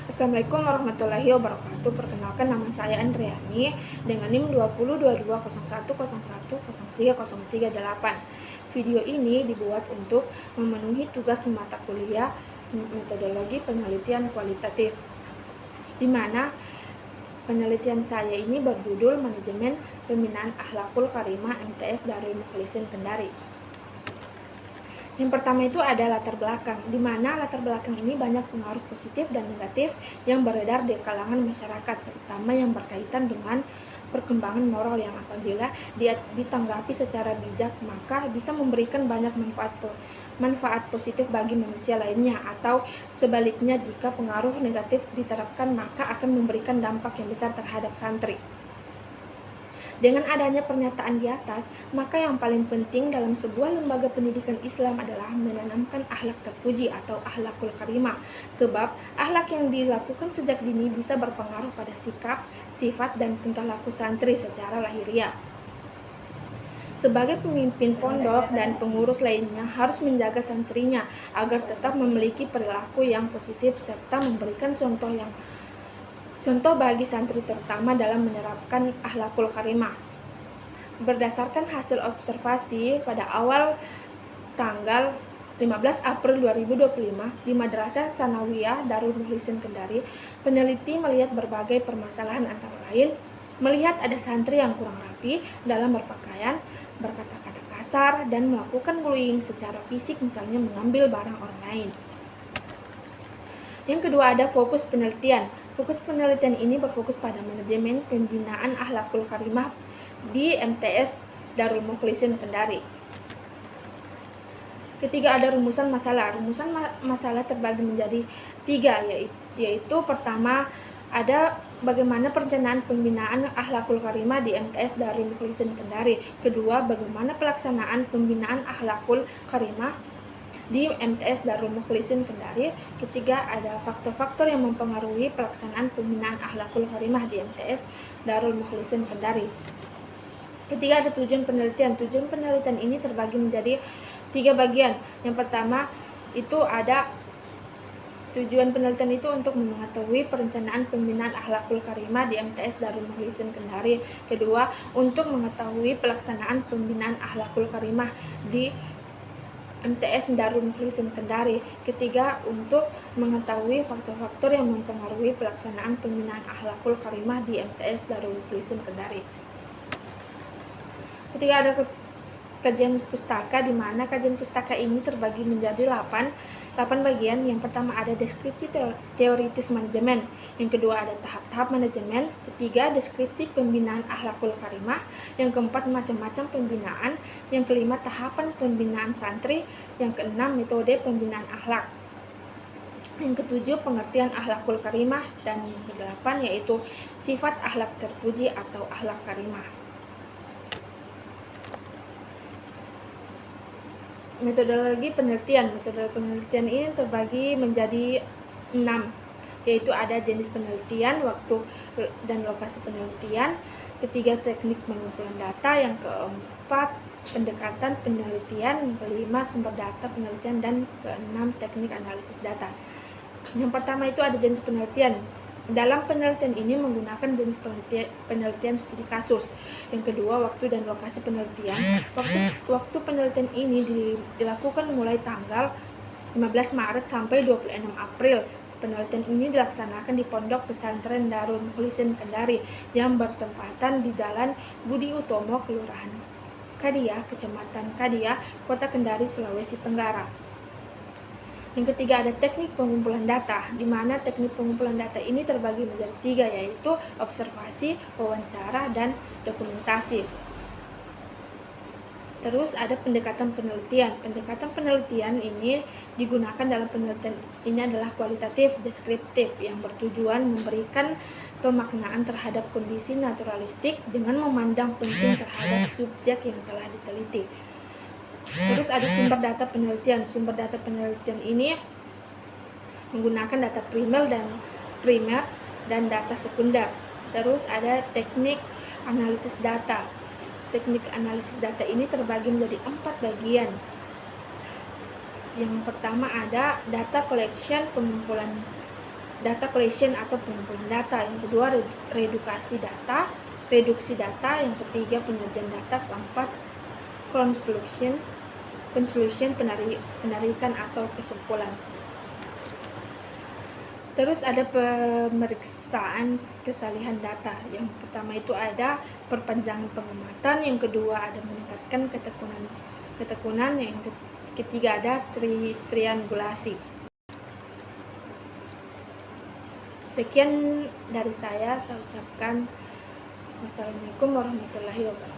Assalamualaikum warahmatullahi wabarakatuh. Perkenalkan, nama saya Andriani dengan NIM 20220101030338. Video ini dibuat untuk memenuhi tugas mata kuliah metodologi penelitian kualitatif, di mana penelitian saya ini berjudul Manajemen Pembinaan Akhlakul Karimah MTS Darul Mukhlisin Kendari. Yang pertama itu ada latar belakang, di mana latar belakang ini banyak pengaruh positif dan negatif yang beredar di kalangan masyarakat, terutama yang berkaitan dengan perkembangan moral yang apabila ditanggapi secara bijak maka bisa memberikan banyak manfaat positif bagi manusia lainnya, atau sebaliknya jika pengaruh negatif diterapkan maka akan memberikan dampak yang besar terhadap santri. Dengan adanya pernyataan di atas, maka yang paling penting dalam sebuah lembaga pendidikan Islam adalah menanamkan akhlak terpuji atau akhlakul karimah, sebab akhlak yang dilakukan sejak dini bisa berpengaruh pada sikap, sifat, dan tingkah laku santri secara lahiriah. Sebagai pemimpin pondok dan pengurus lainnya harus menjaga santrinya agar tetap memiliki perilaku yang positif serta memberikan contoh bagi santri, terutama dalam menerapkan akhlakul karimah. Berdasarkan hasil observasi pada awal tanggal 15 April 2025 di Madrasah Tsanawiyah Darul Mukhlisin Kendari, peneliti melihat berbagai permasalahan, antara lain melihat ada santri yang kurang rapi dalam berpakaian, berkata-kata kasar, dan melakukan bullying secara fisik, misalnya mengambil barang orang lain. Yang kedua ada fokus penelitian. Fokus penelitian ini berfokus pada manajemen pembinaan akhlakul karimah di MTS Darul Mukhlisin Kendari. Ketiga ada rumusan masalah. Rumusan masalah terbagi menjadi 3, yaitu pertama ada bagaimana perencanaan pembinaan akhlakul karimah di MTS Darul Mukhlisin Kendari. Kedua, bagaimana pelaksanaan pembinaan akhlakul karimah di MTS Darul Mukhlisin Kendari. Ketiga, ada faktor-faktor yang mempengaruhi pelaksanaan pembinaan akhlakul karimah di MTS Darul Mukhlisin Kendari. Ketiga, ada tujuan penelitian. Tujuan penelitian ini terbagi menjadi 3 bagian. Yang pertama itu ada tujuan penelitian itu untuk mengetahui perencanaan pembinaan akhlakul karimah di MTS Darul Mukhlisin Kendari. Kedua, untuk mengetahui pelaksanaan pembinaan akhlakul karimah di MTS Darul Mukhlisin Kendari. Ketiga, untuk mengetahui faktor-faktor yang mempengaruhi pelaksanaan pembinaan akhlakul karimah di MTS Darul Mukhlisin Kendari. Ketiga, ada kajian pustaka, di mana kajian pustaka ini terbagi menjadi 8 bagian. Yang pertama ada deskripsi teoritis manajemen. Yang kedua ada tahap-tahap manajemen. Ketiga, deskripsi pembinaan akhlakul karimah. Yang keempat, macam-macam pembinaan. Yang kelima, tahapan pembinaan santri. Yang keenam, metode pembinaan akhlak. Yang ketujuh, pengertian akhlakul karimah. Dan yang kedelapan yaitu sifat akhlak terpuji atau akhlak karimah. Metodologi penelitian. Metode penelitian ini terbagi menjadi 6, yaitu ada jenis penelitian, waktu dan lokasi penelitian. Ketiga, teknik pengumpulan data. Yang keempat, pendekatan penelitian. Yang kelima, sumber data penelitian. Dan keenam, teknik analisis data. Yang pertama itu ada jenis penelitian. Dalam penelitian ini menggunakan jenis penelitian studi kasus. Yang kedua, waktu dan lokasi penelitian. Waktu penelitian ini dilakukan mulai tanggal 15 Maret sampai 26 April. Penelitian ini dilaksanakan di Pondok Pesantren Darul Mukhlisin Kendari yang bertempatan di Jalan Budi Utomo, Kelurahan Kadiah, Kecamatan Kadiah, Kota Kendari, Sulawesi Tenggara. Yang ketiga ada teknik pengumpulan data, di mana teknik pengumpulan data ini terbagi menjadi 3, yaitu observasi, wawancara, dan dokumentasi. Terus ada pendekatan penelitian. Pendekatan penelitian ini digunakan dalam penelitian ini adalah kualitatif, deskriptif, yang bertujuan memberikan pemaknaan terhadap kondisi naturalistik dengan memandang penting terhadap subjek yang telah diteliti. Terus ada sumber data penelitian. Sumber data penelitian ini menggunakan data primer dan data sekunder. Terus ada teknik analisis data. Teknik analisis data ini terbagi menjadi 4 bagian. Yang pertama ada data collection, pengumpulan data collection atau pengumpulan data. Yang kedua, reduksi data. Yang ketiga, penyajian data. Keempat, conclusion, penarikan atau kesimpulan. Terus ada pemeriksaan kesalahan data. Yang pertama itu ada perpanjangan pengamatan, yang kedua ada meningkatkan ketekunan, yang ketiga ada triangulasi. Sekian dari saya ucapkan wassalamualaikum warahmatullahi wabarakatuh.